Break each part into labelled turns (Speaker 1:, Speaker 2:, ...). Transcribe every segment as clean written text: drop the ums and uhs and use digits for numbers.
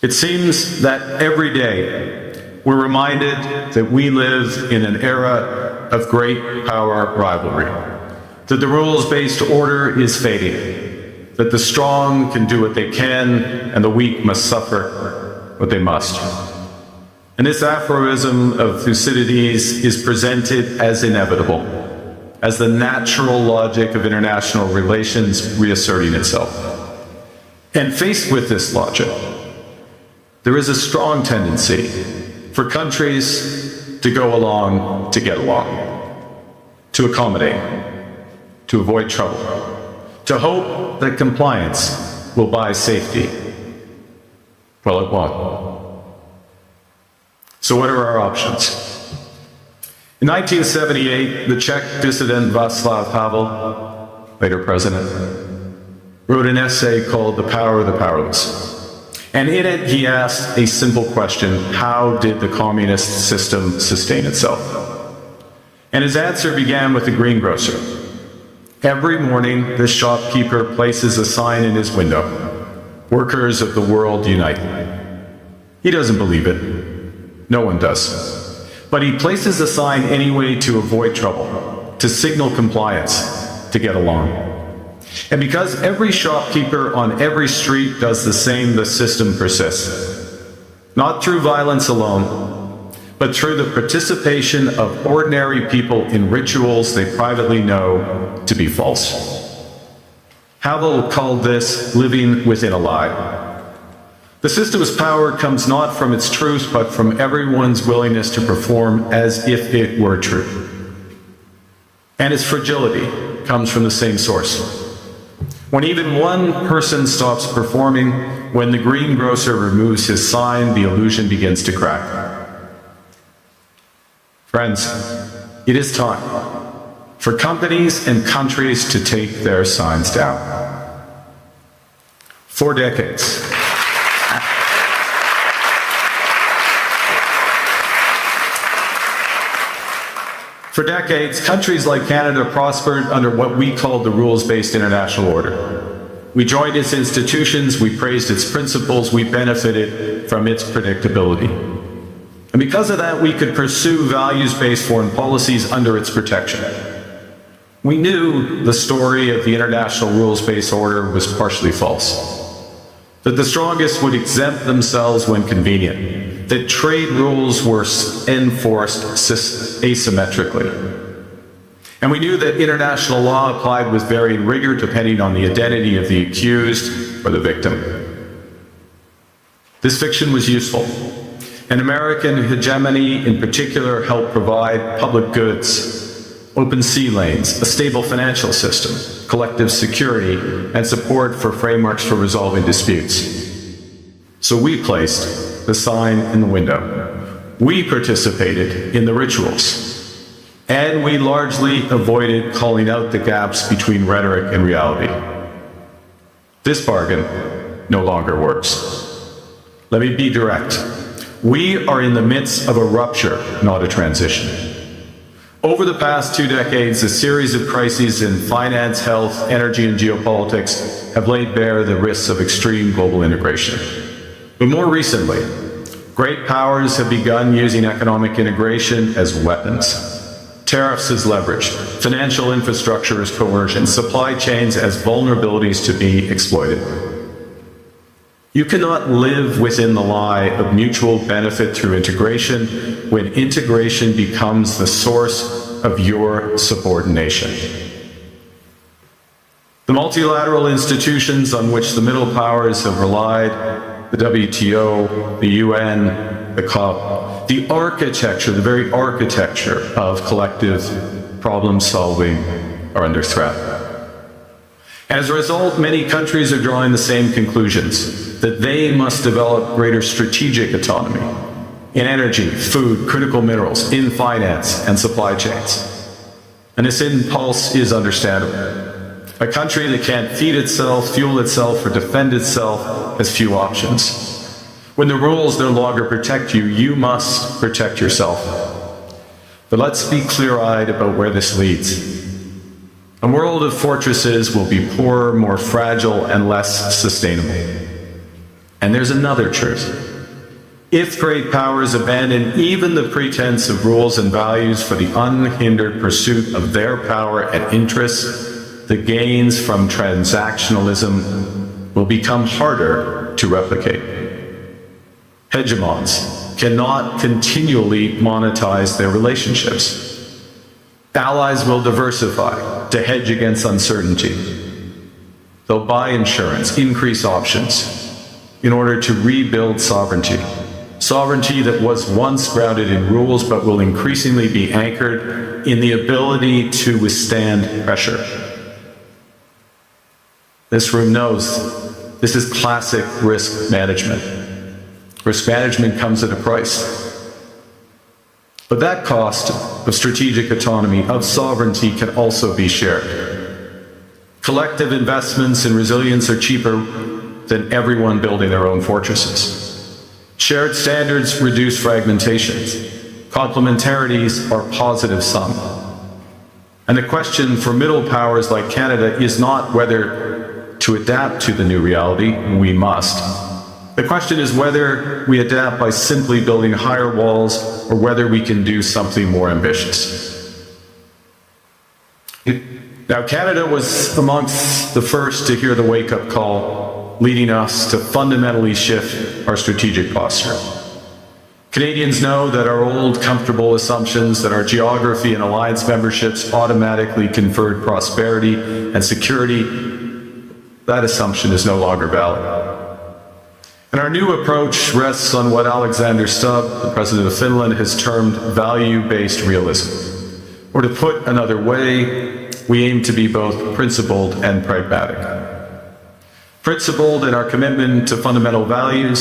Speaker 1: It seems that every day we're reminded that we live in an era of great power rivalry, that the rules-based order is fading, that the strong can do what they can and the weak must suffer what they must. And this aphorism of Thucydides is presented as inevitable, as the natural logic of international relations reasserting itself. And faced with this logic, there is a strong tendency for countries to go along to get along, to accommodate, to avoid trouble, to hope that compliance will buy safety. Well, it won't. So what are our options? In 1978, the Czech dissident Václav Havel, later president, wrote an essay called The Power of the Powerless. And in it, he asked a simple question: how did the communist system sustain itself? And his answer began with the greengrocer. Every morning, this shopkeeper places a sign in his window: "Workers of the world unite." He doesn't believe it. No one does. But he places a sign anyway to avoid trouble, to signal compliance, to get along. And because every shopkeeper on every street does the same, the system persists. Not through violence alone, but through the participation of ordinary people in rituals they privately know to be false. Havel called this living within a lie. The system's power comes not from its truth, but from everyone's willingness to perform as if it were true. And its fragility comes from the same source. When even one person stops performing, when the greengrocer removes his sign, the illusion begins to crack. Friends, it is time for companies and countries to take their signs down. For decades, countries like Canada prospered under what we called the rules-based international order. We joined its institutions, we praised its principles, we benefited from its predictability. And because of that, we could pursue values-based foreign policies under its protection. We knew the story of the international rules-based order was partially false. That the strongest would exempt themselves when convenient, that trade rules were enforced asymmetrically. And we knew that international law applied with varying rigor depending on the identity of the accused or the victim. This fiction was useful, and American hegemony in particular helped provide public goods, open sea lanes, a stable financial system, collective security, and support for frameworks for resolving disputes. So we placed the sign in the window. We participated in the rituals. And we largely avoided calling out the gaps between rhetoric and reality. This bargain no longer works. Let me be direct. We are in the midst of a rupture, not a transition. Over the past 2 decades, a series of crises in finance, health, energy, and geopolitics have laid bare the risks of extreme global integration. But more recently, great powers have begun using economic integration as weapons. Tariffs as leverage, financial infrastructure as coercion, supply chains as vulnerabilities to be exploited. You cannot live within the lie of mutual benefit through integration when integration becomes the source of your subordination. The multilateral institutions on which the middle powers have relied, the WTO, the UN, the COP, the architecture, the very architecture of collective problem solving are under threat. As a result, many countries are drawing the same conclusions, that they must develop greater strategic autonomy in energy, food, critical minerals, in finance, and supply chains. And this impulse is understandable. A country that can't feed itself, fuel itself, or defend itself has few options. When the rules no longer protect you, you must protect yourself. But let's be clear-eyed about where this leads. A world of fortresses will be poorer, more fragile, and less sustainable. And there's another truth. If great powers abandon even the pretense of rules and values for the unhindered pursuit of their power and interests, the gains from transactionalism will become harder to replicate. Hegemons cannot continually monetize their relationships. Allies will diversify to hedge against uncertainty. They'll buy insurance, increase options in order to rebuild sovereignty. Sovereignty that was once grounded in rules but will increasingly be anchored in the ability to withstand pressure. This room knows this is classic risk management. Risk management comes at a price. But that cost of strategic autonomy, of sovereignty, can also be shared. Collective investments in resilience are cheaper than everyone building their own fortresses. Shared standards reduce fragmentations. Complementarities are positive sum. And the question for middle powers like Canada is not whether to adapt to the new reality. We must. The question is whether we adapt by simply building higher walls or whether we can do something more ambitious. Now, Canada was amongst the first to hear the wake-up call, leading us to fundamentally shift our strategic posture. Canadians know that our old, comfortable assumptions that our geography and alliance memberships automatically conferred prosperity and security, that assumption is no longer valid. And our new approach rests on what Alexander Stubb, the President of Finland, has termed value-based realism. Or to put another way, we aim to be both principled and pragmatic. Principled in our commitment to fundamental values,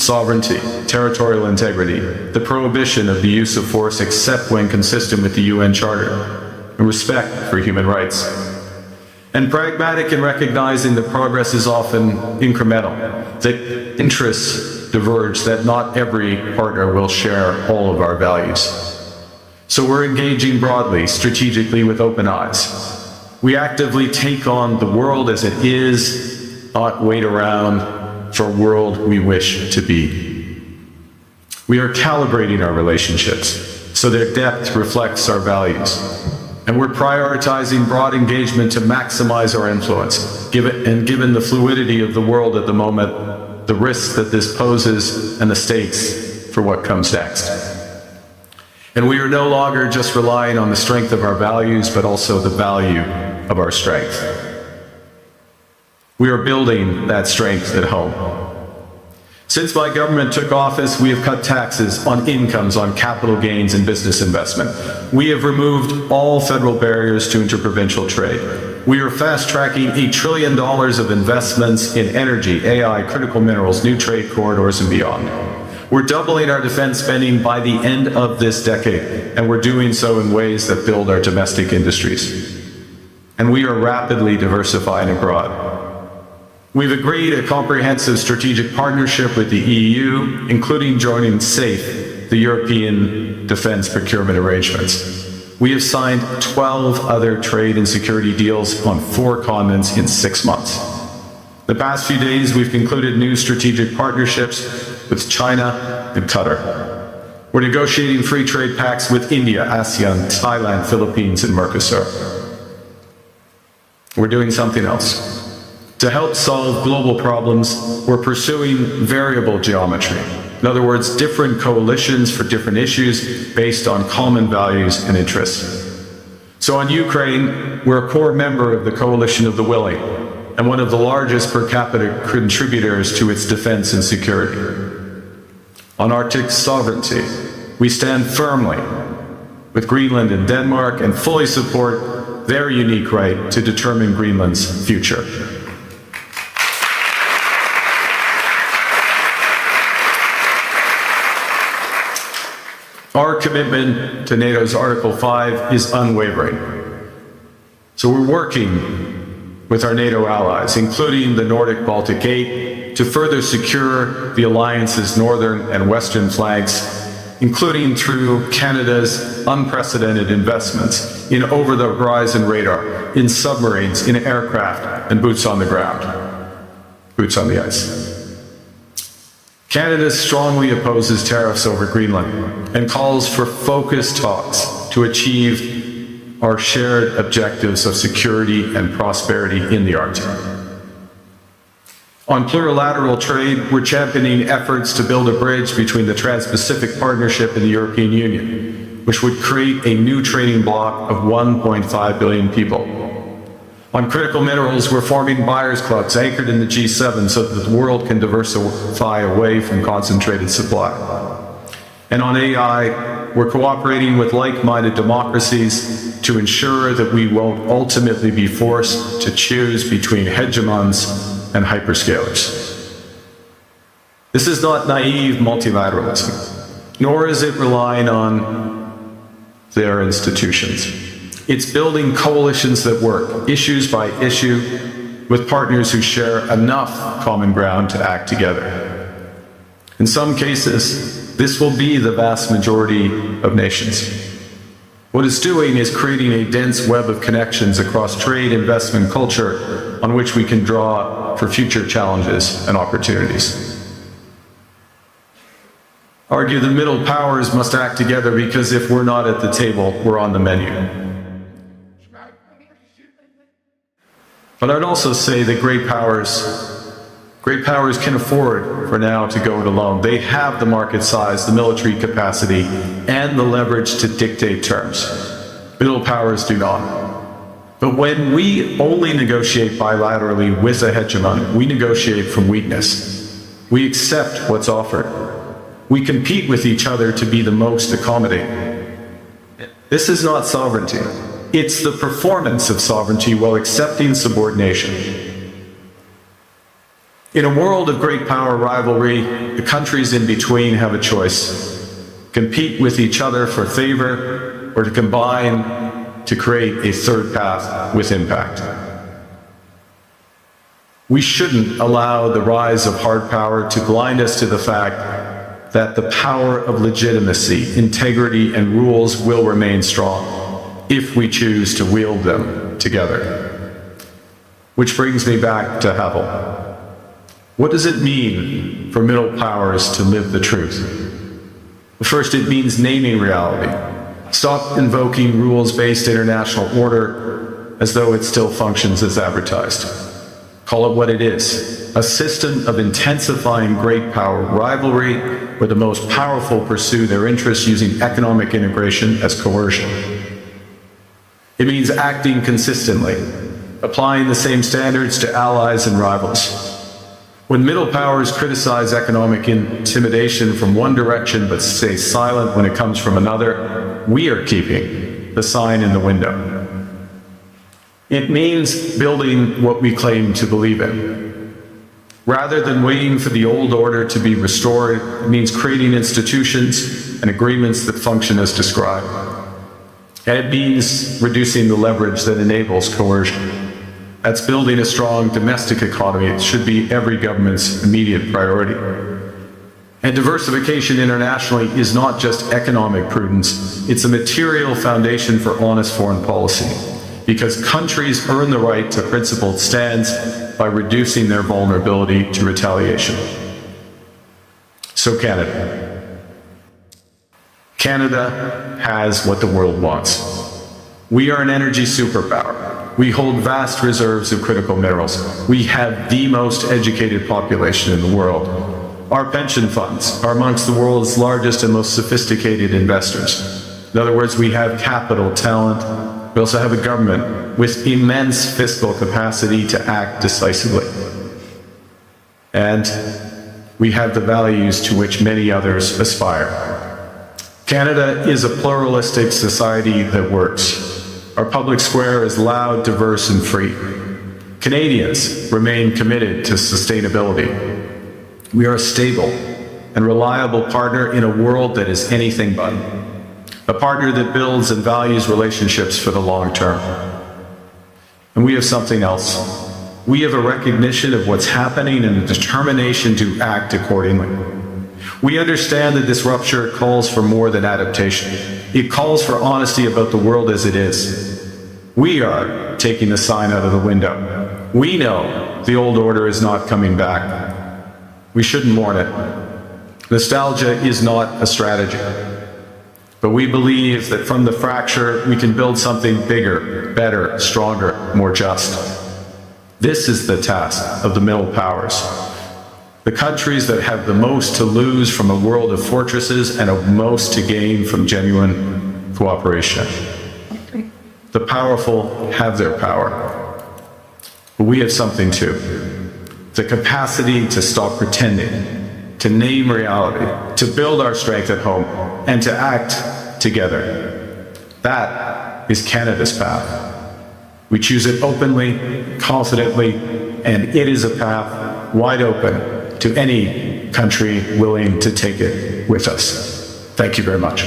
Speaker 1: sovereignty, territorial integrity, the prohibition of the use of force except when consistent with the UN Charter, and respect for human rights. And pragmatic in recognizing that progress is often incremental, that interests diverge, that not every partner will share all of our values. So we're engaging broadly, strategically, with open eyes. We actively take on the world as it is, not wait around for a world we wish to be. We are calibrating our relationships so their depth reflects our values. And we're prioritizing broad engagement to maximize our influence. Given the fluidity of the world at the moment, the risks that this poses, and the stakes for what comes next. And we are no longer just relying on the strength of our values, but also the value of our strength. We are building that strength at home. Since my government took office, we have cut taxes on incomes, on capital gains and business investment. We have removed all federal barriers to interprovincial trade. We are fast-tracking $8 trillion of investments in energy, AI, critical minerals, new trade corridors, and beyond. We're doubling our defense spending by the end of this decade, and we're doing so in ways that build our domestic industries. And we are rapidly diversifying abroad. We've agreed a comprehensive strategic partnership with the EU, including joining SAFE, the European Defence Procurement Arrangements. We have signed 12 other trade and security deals on 4 continents in 6 months. The past few days, we've concluded new strategic partnerships with China and Qatar. We're negotiating free trade pacts with India, ASEAN, Thailand, Philippines, and Mercosur. We're doing something else. To help solve global problems, we're pursuing variable geometry. In other words, different coalitions for different issues based on common values and interests. So on Ukraine, we're a core member of the Coalition of the Willing, and one of the largest per capita contributors to its defense and security. On Arctic sovereignty, we stand firmly with Greenland and Denmark and fully support their unique right to determine Greenland's future. Our commitment to NATO's Article 5 is unwavering. So we're working with our NATO allies, including the Nordic-Baltic 8, to further secure the alliance's northern and western flanks, including through Canada's unprecedented investments in over-the-horizon radar, in submarines, in aircraft, and boots on the ground, boots on the ice. Canada strongly opposes tariffs over Greenland and calls for focused talks to achieve our shared objectives of security and prosperity in the Arctic. On plurilateral trade, we're championing efforts to build a bridge between the Trans-Pacific Partnership and the European Union, which would create a new trading bloc of 1.5 billion people. On critical minerals, we're forming buyers' clubs anchored in the G7 so that the world can diversify away from concentrated supply. And on AI, we're cooperating with like-minded democracies to ensure that we won't ultimately be forced to choose between hegemons and hyperscalers. This is not naive multilateralism, nor is it relying on their institutions. It's building coalitions that work, issues by issue, with partners who share enough common ground to act together. In some cases, this will be the vast majority of nations. What it's doing is creating a dense web of connections across trade, investment, culture, on which we can draw for future challenges and opportunities. Argue the middle powers must act together because if we're not at the table, we're on the menu. But I'd also say that great powers can afford for now to go it alone. They have the market size, the military capacity, and the leverage to dictate terms. Middle powers do not. But when we only negotiate bilaterally with a hegemon, we negotiate from weakness. We accept what's offered. We compete with each other to be the most accommodating. This is not sovereignty. It's the performance of sovereignty while accepting subordination. In a world of great power rivalry, the countries in between have a choice: compete with each other for favor, or to combine to create a third path with impact. We shouldn't allow the rise of hard power to blind us to the fact that the power of legitimacy, integrity, and rules will remain strong if we choose to wield them together. Which brings me back to Havel. What does it mean for middle powers to live the truth? First, it means naming reality. Stop invoking rules-based international order as though it still functions as advertised. Call it what it is: a system of intensifying great power rivalry where the most powerful pursue their interests using economic integration as coercion. It means acting consistently, applying the same standards to allies and rivals. When middle powers criticize economic intimidation from one direction but stay silent when it comes from another, we are keeping the sign in the window. It means building what we claim to believe in. Rather than waiting for the old order to be restored, it means creating institutions and agreements that function as described. And it means reducing the leverage that enables coercion. That's building a strong domestic economy. It should be every government's immediate priority. And diversification internationally is not just economic prudence, it's a material foundation for honest foreign policy, because countries earn the right to principled stands by reducing their vulnerability to retaliation. So Canada. Canada has what the world wants. We are an energy superpower. We hold vast reserves of critical minerals. We have the most educated population in the world. Our pension funds are amongst the world's largest and most sophisticated investors. In other words, we have capital, talent. We also have a government with immense fiscal capacity to act decisively. And we have the values to which many others aspire. Canada is a pluralistic society that works. Our public square is loud, diverse, and free. Canadians remain committed to sustainability. We are a stable and reliable partner in a world that is anything but. A partner that builds and values relationships for the long term. And we have something else. We have a recognition of what's happening and a determination to act accordingly. We understand that this rupture calls for more than adaptation. It calls for honesty about the world as it is. We are taking the sign out of the window. We know the old order is not coming back. We shouldn't mourn it. Nostalgia is not a strategy, but we believe that from the fracture we can build something bigger, better, stronger, more just. This is the task of the middle powers. The countries that have the most to lose from a world of fortresses and the most to gain from genuine cooperation. The powerful have their power, but we have something too. The capacity to stop pretending, to name reality, to build our strength at home, and to act together. That is Canada's path. We choose it openly, confidently, and it is a path wide open to any country willing to take it with us. Thank you very much.